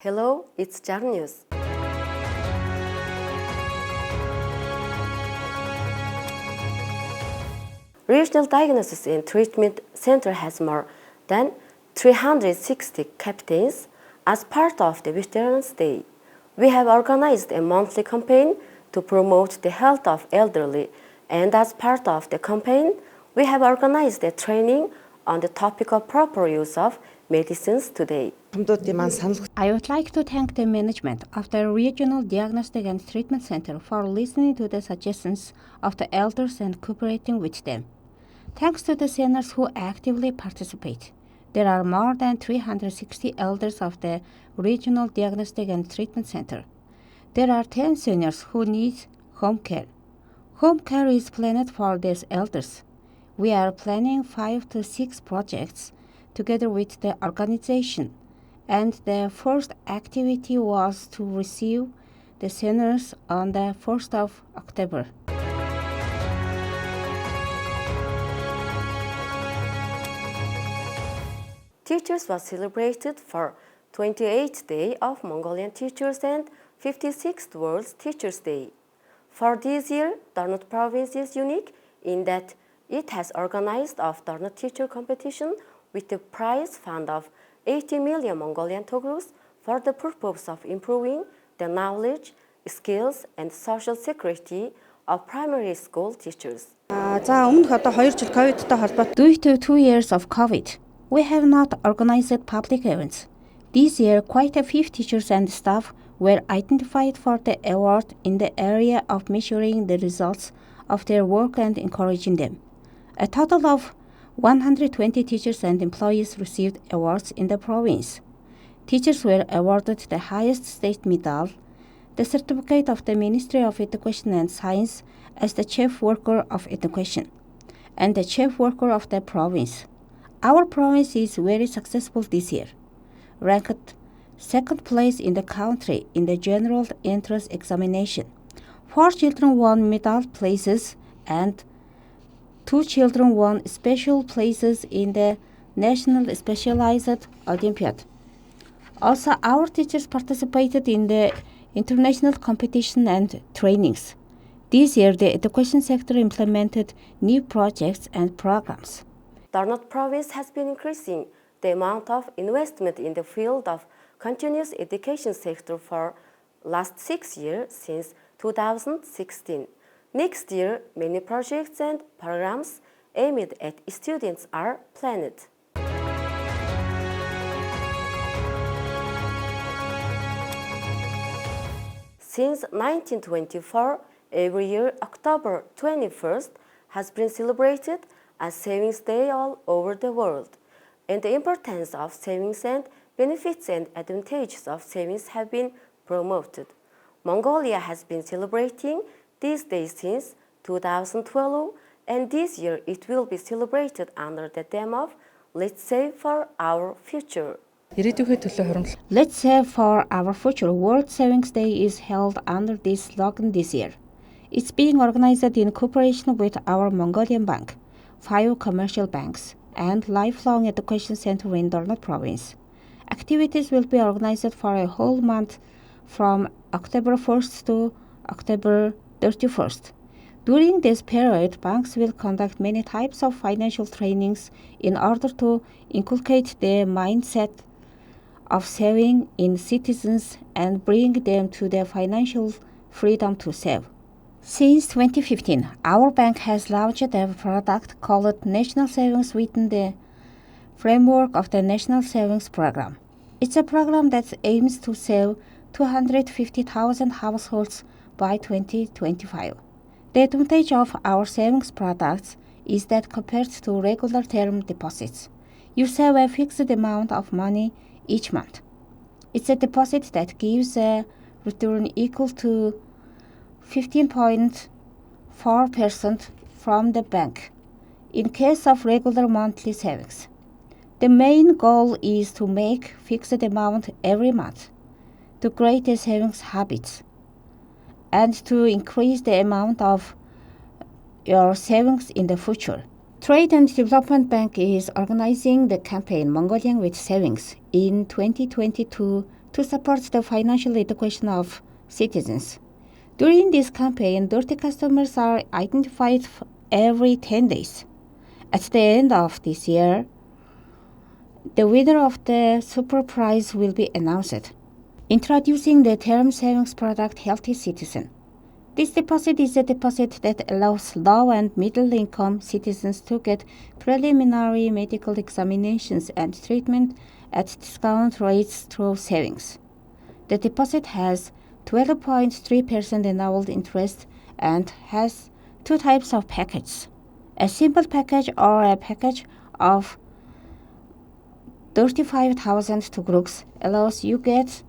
Hello, it's Jarun News. Regional Diagnosis and Treatment Center has more than 360 captains. As part of the Veterans Day, we have organized a monthly campaign to promote the health of elderly, and as part of the campaign, we have organized a training on the topic of proper use of medicines today. I would like to thank the management of the Regional Diagnostic and Treatment Center for listening to the suggestions of the elders and cooperating with them. Thanks to the seniors who actively participate. There are more than 360 elders of the Regional Diagnostic and Treatment Center. There are 10 seniors who need home care. Home care is planned for these elders. We are planning 5 to 6 projects together with the organization, and the first activity was to receive the seniors on the 1st of October. Teachers was celebrated for 28th Day of Mongolian Teachers and 56th World Teachers Day. For this year, Darnot Province is unique in that it has organized a Darnot teacher competition with a prize fund of 80 million Mongolian Togrus for the purpose of improving the knowledge, skills, and social security of primary school teachers. Due to 2 years of COVID, we have not organized public events. This year, quite a few teachers and staff were identified for the award in the area of measuring the results of their work and encouraging them. A total of 120 teachers and employees received awards in the province. Teachers were awarded the highest state medal, the certificate of the Ministry of Education and Science as the chief worker of education, and the chief worker of the province. Our province is very successful this year, ranked second place in the country in the general entrance examination. 4 children won medal places and 2 children won special places in the National Specialized Olympiad. Also, our teachers participated in the international competition and trainings. This year, the education sector implemented new projects and programs. Darnot Province has been increasing the amount of investment in the field of continuous education sector for last 6 years since 2016. Next year, many projects and programs aimed at students are planned. Since 1924, every year October 21st has been celebrated as Savings Day all over the world, and the importance of savings and benefits and advantages of savings have been promoted. Mongolia has been celebrating this day since 2012, and this year it will be celebrated under the theme of Let's Save for Our Future. Let's Save for Our Future World Savings Day is held under this slogan this year. It's being organized in cooperation with our Mongolian Bank, 5 commercial banks, and Lifelong Education Center in Darnot Province. Activities will be organized for a whole month from October 1st to October 31st. During this period, banks will conduct many types of financial trainings in order to inculcate the mindset of saving in citizens and bring them to the financial freedom to save. Since 2015, our bank has launched a product called National Savings within the framework of the National Savings Program. It's a program that aims to save 250,000 households by 2025. The advantage of our savings products is that compared to regular term deposits, you save a fixed amount of money each month. It's a deposit that gives a return equal to 15.4% from the bank in case of regular monthly savings. The main goal is to make fixed amount every month, to create a savings habit, and to increase the amount of your savings in the future. Trade and Development Bank is organizing the campaign Mongolian with Savings in 2022 to support the financial education of citizens. During this campaign, dirty customers are identified every 10 days. At the end of this year, the winner of the super prize will be announced. Introducing the term savings product Healthy Citizen. This deposit is a deposit that allows low and middle income citizens to get preliminary medical examinations and treatment at discount rates through savings. The deposit has 12.3% annual interest and has two types of packages. A simple package or a package of 35,000 tugrux allows you get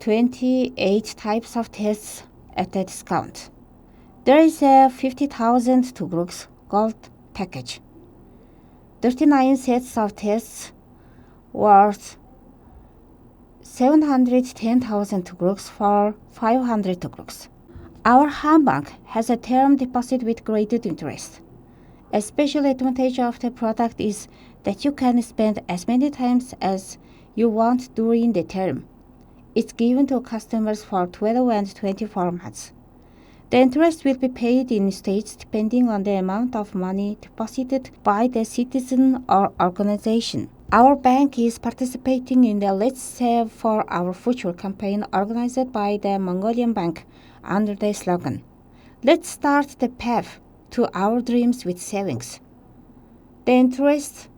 28 types of tests at a discount. There is a 50,000 tugrux gold package. 39 sets of tests worth 710,000 tugrux for 500 tugrux. Our Hanbank has a term deposit with graded interest. A special advantage of the product is that you can spend as many times as you want during the term. It's given to customers for 12 and 24 months. The interest will be paid in stages depending on the amount of money deposited by the citizen or organization. Our bank is participating in the Let's Save for Our Future campaign organized by the Mongolian Bank under the slogan, "Let's start the path to our dreams with savings." The interest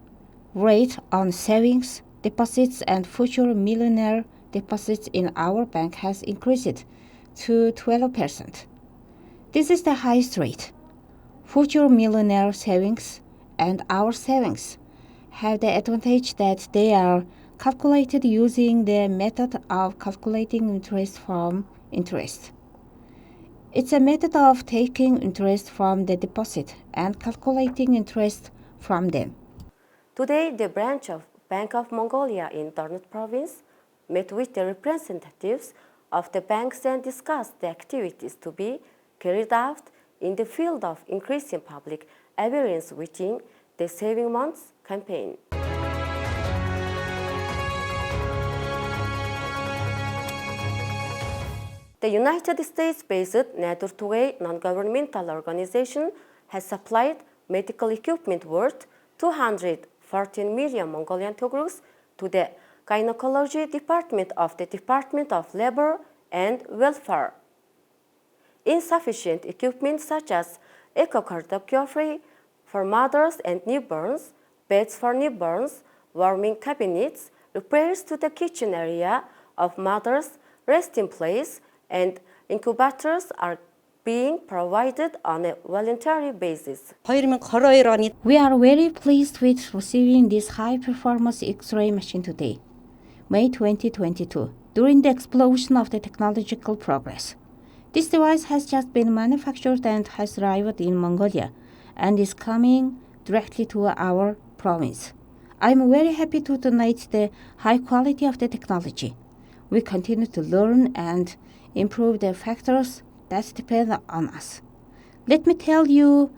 rate on savings, deposits, and future millionaire deposits in our bank has increased to 12%. This is the highest rate. Future millionaire savings and our savings have the advantage that they are calculated using the method of calculating interest from interest. It's a method of taking interest from the deposit and calculating interest from them. Today, the branch of Bank of Mongolia in Darnot province met with the representatives of the banks and discussed the activities to be carried out in the field of increasing public awareness within the Saving Months campaign. The United States-based Naturtugay non-governmental organization has supplied medical equipment worth 214 million Mongolian tugrux to the Gynecology Department of the Department of Labor and Welfare. Insufficient equipment such as echocardiography for mothers and newborns, beds for newborns, warming cabinets, repairs to the kitchen area of mothers' resting place, and incubators are being provided on a voluntary basis. We are very pleased with receiving this high-performance X-ray machine today, May 2022, during the explosion of the technological progress. This device has just been manufactured and has arrived in Mongolia and is coming directly to our province. I am very happy to donate the high quality of the technology. We continue to learn and improve the factors that depend on us. Let me tell you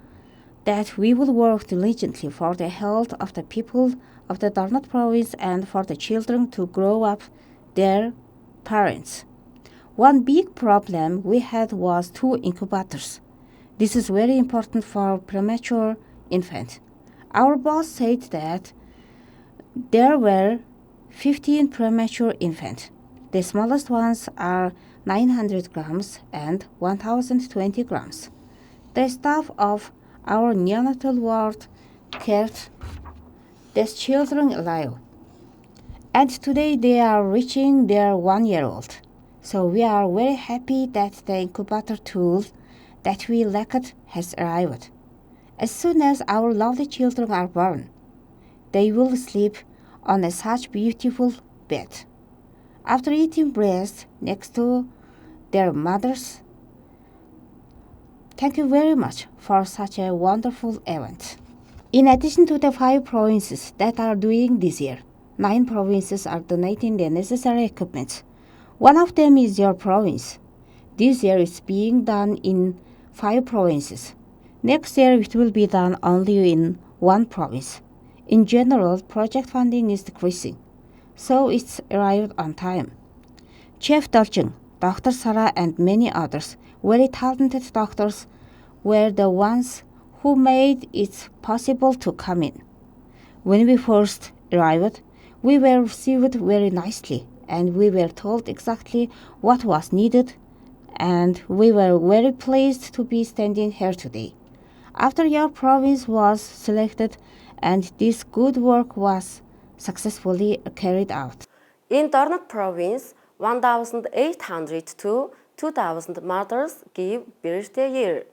that we will work diligently for the health of the people of the Darnot province and for the children to grow up their parents. One big problem we had was 2 incubators. This is very important for premature infant. Our boss said that there were 15 premature infants. The smallest ones are 900 grams and 1020 grams. The staff of our neonatal ward kept these children alive. And today they are reaching their 1-year-old. So we are very happy that the incubator tool that we lacked has arrived. As soon as our lovely children are born, they will sleep on such beautiful bed. After eating breast next to their mothers. Thank you very much for such a wonderful event. In addition to the 5 provinces that are doing this year, 9 provinces are donating the necessary equipment. One of them is your province. This year it's being done in 5 provinces. Next year it will be done only in 1 province. In general, project funding is decreasing. so it's arrived on time. Chef Dorjing, Dr. Sarah and many others, very talented doctors, were the ones who made it possible to come in. When we first arrived, we were received very nicely and we were told exactly what was needed, and we were very pleased to be standing here today. After your province was selected and this good work was successfully carried out. In Dornot province, 1,800 to 2,000 mothers give birth a year.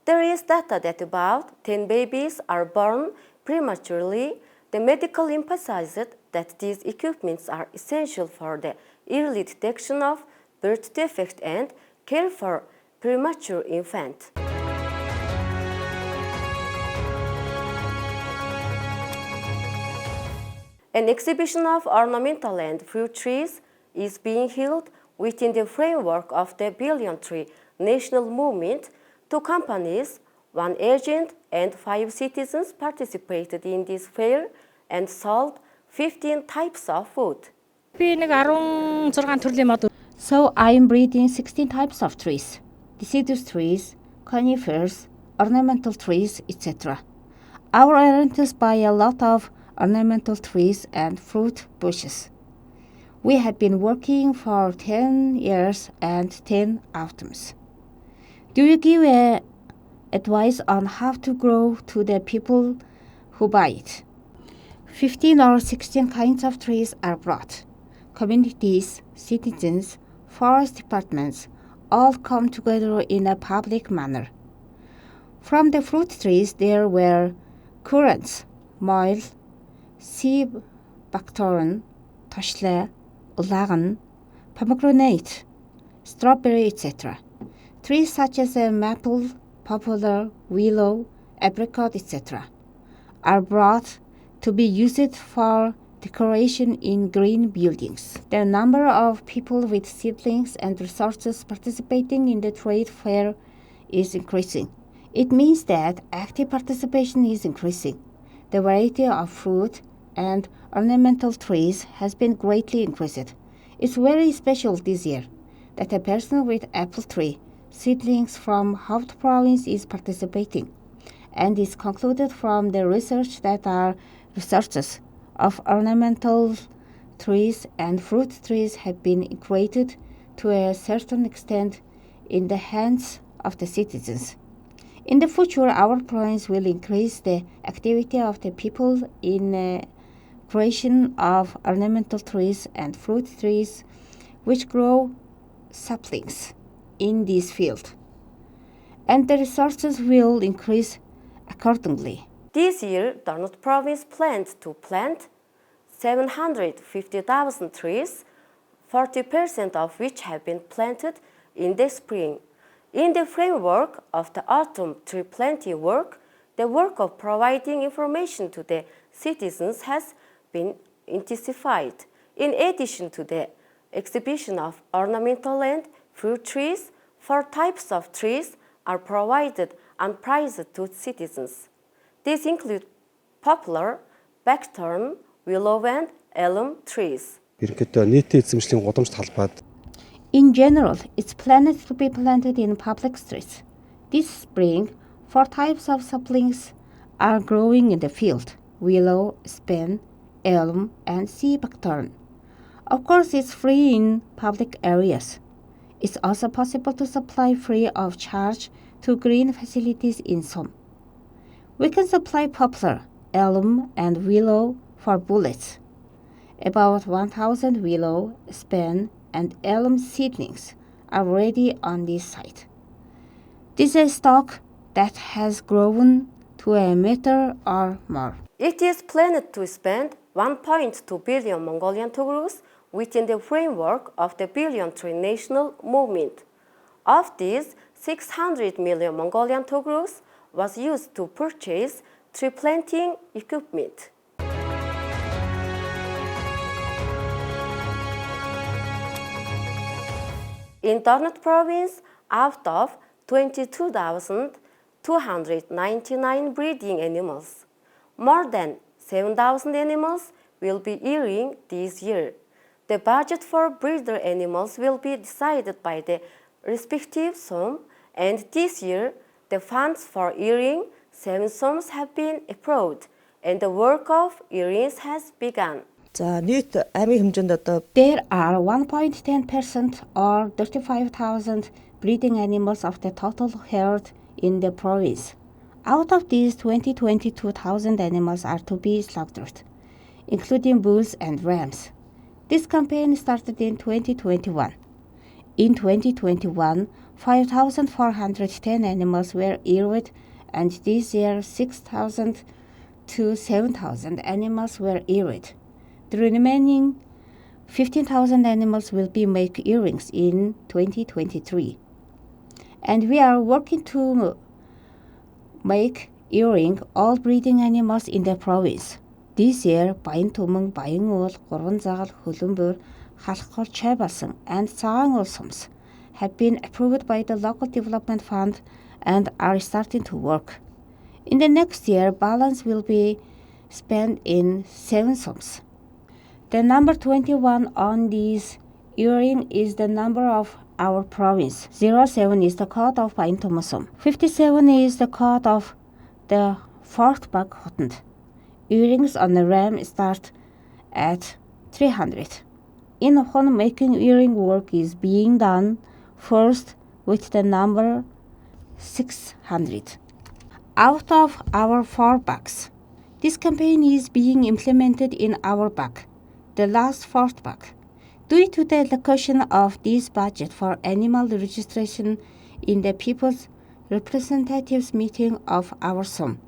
There is data that about 10 babies are born prematurely. The medical emphasized that these equipments are essential for the early detection of birth defect and care for premature infant. An exhibition of ornamental and fruit trees is being held within the framework of the Billion Tree National Movement. 2 companies, 1 agent, and 5 citizens participated in this fair and sold 15 types of food. So I am breeding 16 types of trees: deciduous trees, conifers, ornamental trees, etc. Our parents buy a lot of ornamental trees and fruit bushes. We have been working for 10 years and 10 autumns. Do you give advice on how to grow to the people who buy it? 15 or 16 kinds of trees are brought. Communities, citizens, forest departments all come together in a public manner. From the fruit trees there were currants, moil, sea buckthorn, toshle, ulagan, pomegranate, strawberry, etc. Trees such as maple, poplar, willow, apricot, etc. are brought to be used for decoration in green buildings. The number of people with seedlings and resources participating in the trade fair is increasing. It means that active participation is increasing. The variety of fruit and ornamental trees has been greatly increased. It's very special this year that a person with apple tree seedlings from Haupt province is participating, and is concluded from the research that our researches of ornamental trees and fruit trees have been created to a certain extent in the hands of the citizens. In the future, our province will increase the activity of the people in creation of ornamental trees and fruit trees which grow saplings in this field, and the resources will increase accordingly. This year, Dornot province planned to plant 750,000 trees, 40% of which have been planted in the spring. In the framework of the autumn tree planting work, the work of providing information to the citizens has been intensified. In addition to the exhibition of ornamental and fruit trees, 4 types of trees are provided and priced to citizens. These include poplar, buckthorn, willow, and elm trees. Ерөнхийдөө нийтийн эзэмшлийн гудамж талбайд In general, it's planned to be planted in public streets. This spring, 4 types of saplings are growing in the field: willow, span, elm, and sea buckthorn. Of course, it's free in public areas. It's also possible to supply free of charge to green facilities in some. We can supply poplar, elm, and willow for bullets. About 1,000 willow, span, and elm seedlings are ready on this site. This is a stock that has grown to a meter or more. It is planned to spend 1.2 billion Mongolian togros within the framework of the Billion Tree National Movement. Of these, 600 million Mongolian togros was used to purchase tree planting equipment. In Dornot province, out of 22,299 breeding animals, more than 7,000 animals will be earing this year. The budget for breeder animals will be decided by the respective SOM, and this year the funds for earing 7 SOMs have been approved, and the work of earrings has begun. За нийт амийн хэмжээнд одоо There are 1.10% or 35,000 breeding animals of the total herd in the province. Out of these, 22,000 animals are to be slaughtered, including bulls and rams. This campaign started in 2021. In 2021, 5,410 animals were eared, and this year 6,000 to 7,000 animals were eared. The remaining 15,000 animals will be make earrings in 2023. And we are working to make earring all breeding animals in the province. This year, Баян Түмэн, Баян уул, Гурван Загал, Хөлбөмбөр, Халхгол, Чайбалсан, and Цагаан уул SOMs have been approved by the Local Development Fund and are starting to work. In the next year, balance will be spent in 7 SOMs. The number 21 on this earring is the number of our province. 07 is the code of Баян Түмэн SOM. 57 is the code of the 4th Bag Hotend. Earrings on the ram start at 300. In Hon, making earring work is being done first with the number 600. Out of our 4 bags, this campaign is being implemented in our bag, the last 4th bag. Due to the allocation of this budget for animal registration in the People's Representatives Meeting of our SOM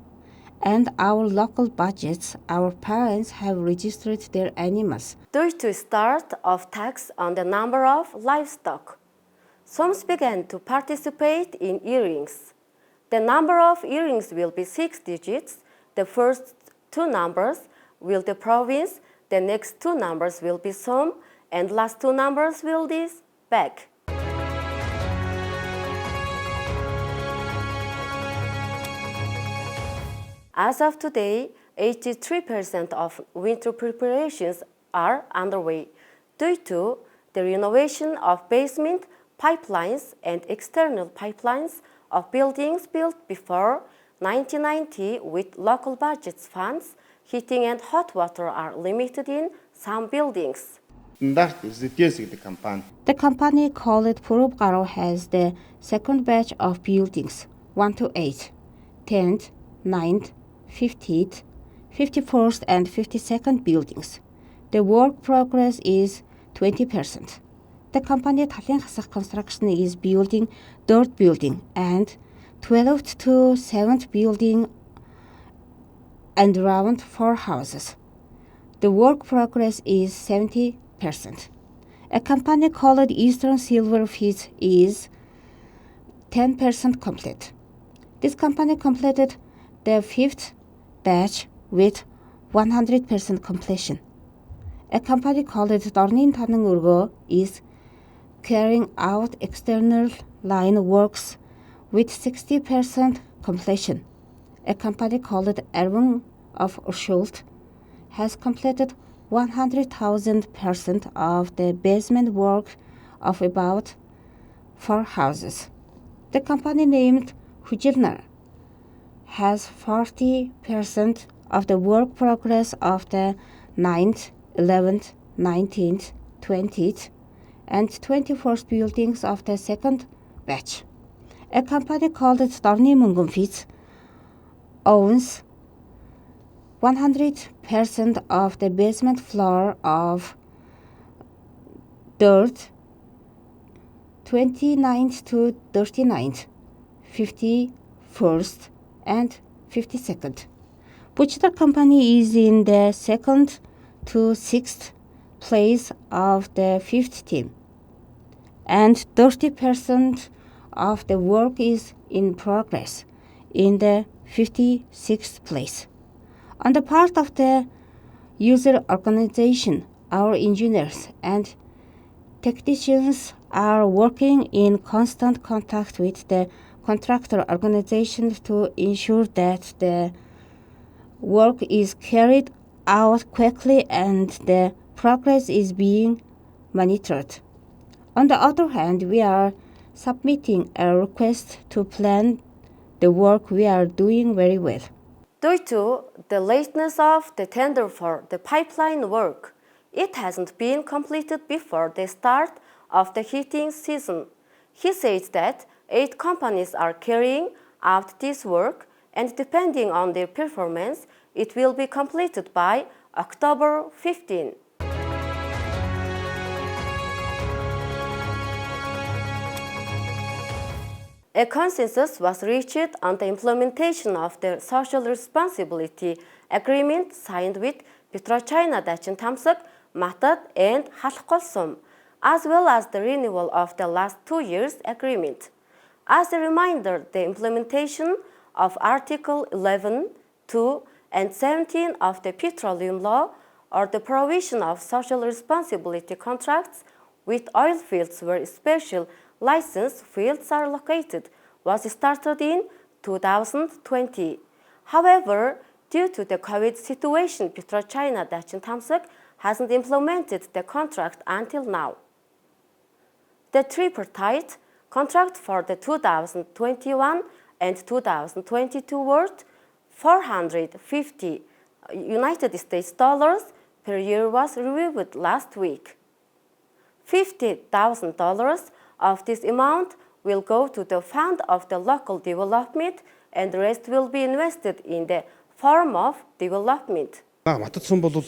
and our local budgets, our parents have registered their animals. Due to start of tax on the number of livestock, SOMs began to participate in earrings. The number of earrings will be 6 digits. The first 2 numbers will the province, the next 2 numbers will be SOM, and last 2 numbers will this bag. As of today, 83% of winter preparations are underway due to the renovation of basement pipelines and external pipelines of buildings built before 1990 with local budgets funds. Heating and hot water are limited in some buildings. The company called Purub Garo has the second batch of buildings 1 to 8, 10th, 9th, 50th, 51st, and 52nd buildings. The work progress is 20%. The company Талын Хасах Construction is building 3rd building and 12th to 7th building and around 4 houses. The work progress is 70%. A company called Eastern Silverfish is 10% complete. This company completed the 5th batch with 100% completion. A company called Dornin Tanang Urgo is carrying out external line works with 60% completion. A company called Erwin of Schult has completed 100,000% of the basement work of about 4 houses. The company named Hujilnar has 40% of the work progress of the 9th, 11th, 19th, 20th, and 21st buildings of the second batch. A company called Storni Mungunfits owns 100% of the basement floor of 3rd, 29th to 39th, 51st, and 52nd. Butcher Company is in the 2nd to 6th place of the 5th team, and 30% of the work is in progress in the 56th place. On the part of the user organization, our engineers and technicians are working in constant contact with the contractor organization to ensure that the work is carried out quickly and the progress is being monitored. On the other hand, we are submitting a request to plan the work we are doing very well. Due to the lateness of the tender for the pipeline work, it hasn't been completed before the start of the heating season. He says that 8 companies are carrying out this work, and depending on their performance, it will be completed by October 15. A consensus was reached on the implementation of the social responsibility agreement signed with PetroChina Dachin Tamsak, Matat, and Halkolsom, as well as the renewal of the last 2 years agreement. As a reminder, the implementation of Article 11, 2, and 17 of the Petroleum Law, or the provision of social responsibility contracts with oil fields where special license fields are located, was started in 2020. However, due to the COVID situation, PetroChina Dachin Tamsak hasn't implemented the contract until now. The tripartite contract for the 2021 and 2022 worth $450 United States per year was reviewed last week. $50,000 of this amount will go to the fund of the local development, and the rest will be invested in the form of development. Матад сум бол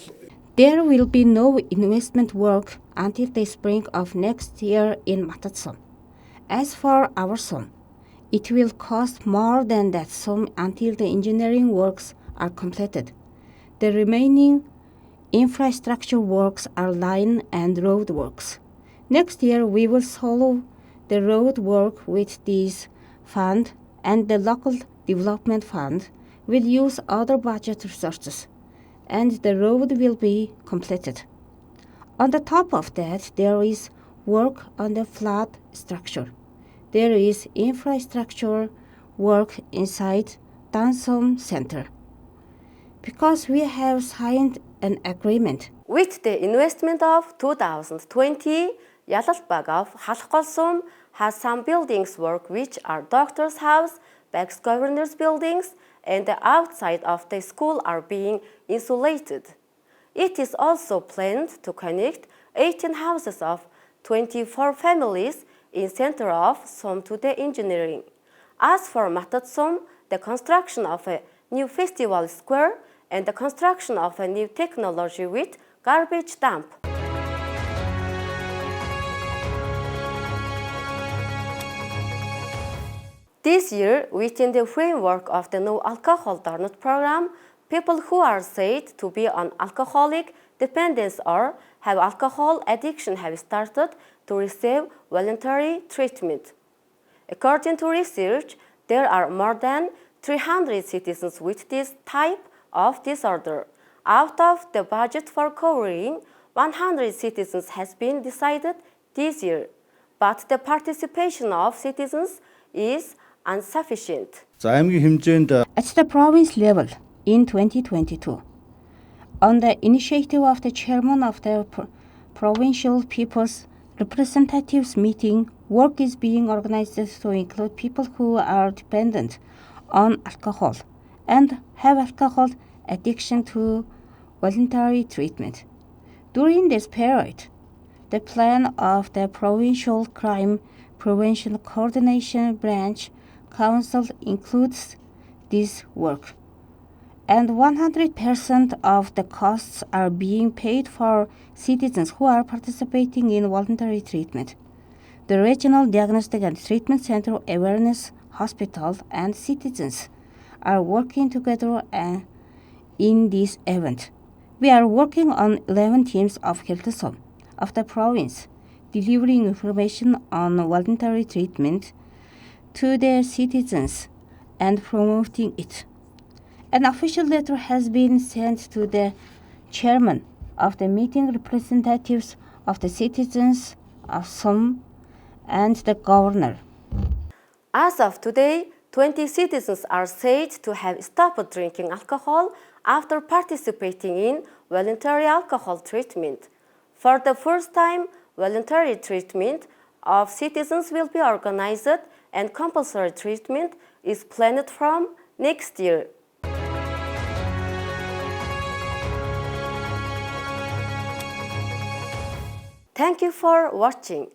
There will be no investment work until the spring of next year in Matatsum. As for our sum, it will cost more than that sum until the engineering works are completed. The remaining infrastructure works are line and road works. Next year, we will solve the road work with this fund, and the local development fund will use other budget resources, and the road will be completed. On the top of that, there is work on the flat structure. There is infrastructure work inside Dansum Center. Because we have signed an agreement With the investment of 2020, Yalalbag of Halkolsum has some buildings work which are doctor's house, Bag's governor's buildings, and the outside of the school are being insulated. It is also planned to connect 18 houses of 24 families in center of Som to the engineering. As for Matatsum, the construction of a new festival square and the construction of a new technology with garbage dump. This year, within the framework of the No Alcohol Donut program, people who are said to be on alcoholic dependence or have alcohol addiction have started to receive voluntary treatment. According to research, there are more than 300 citizens with this type of disorder. Out of the budget for covering 100 citizens has been decided this year, but the participation of citizens is insufficient. За аймгийн хэмжээнд at the province level in 2022. On the initiative of the chairman of the Provincial People's Representatives meeting, work is being organized to include people who are dependent on alcohol and have alcohol addiction to voluntary treatment. During this period, the plan of the Provincial Crime Prevention Coordination Branch Council includes this work, and 100% of the costs are being paid for citizens who are participating in voluntary treatment. The Regional Diagnostic and Treatment Center, Awareness Hospital, and citizens are working together in this event. We are working on 11 teams of health of the province, delivering information on voluntary treatment to the citizens and promoting it. An official letter has been sent to the chairman of the meeting, representatives of the citizens of Som, and the governor. As of today, 20 citizens are said to have stopped drinking alcohol after participating in voluntary alcohol treatment. For the first time, voluntary treatment of citizens will be organized and compulsory treatment is planned from next year. Thank you for watching.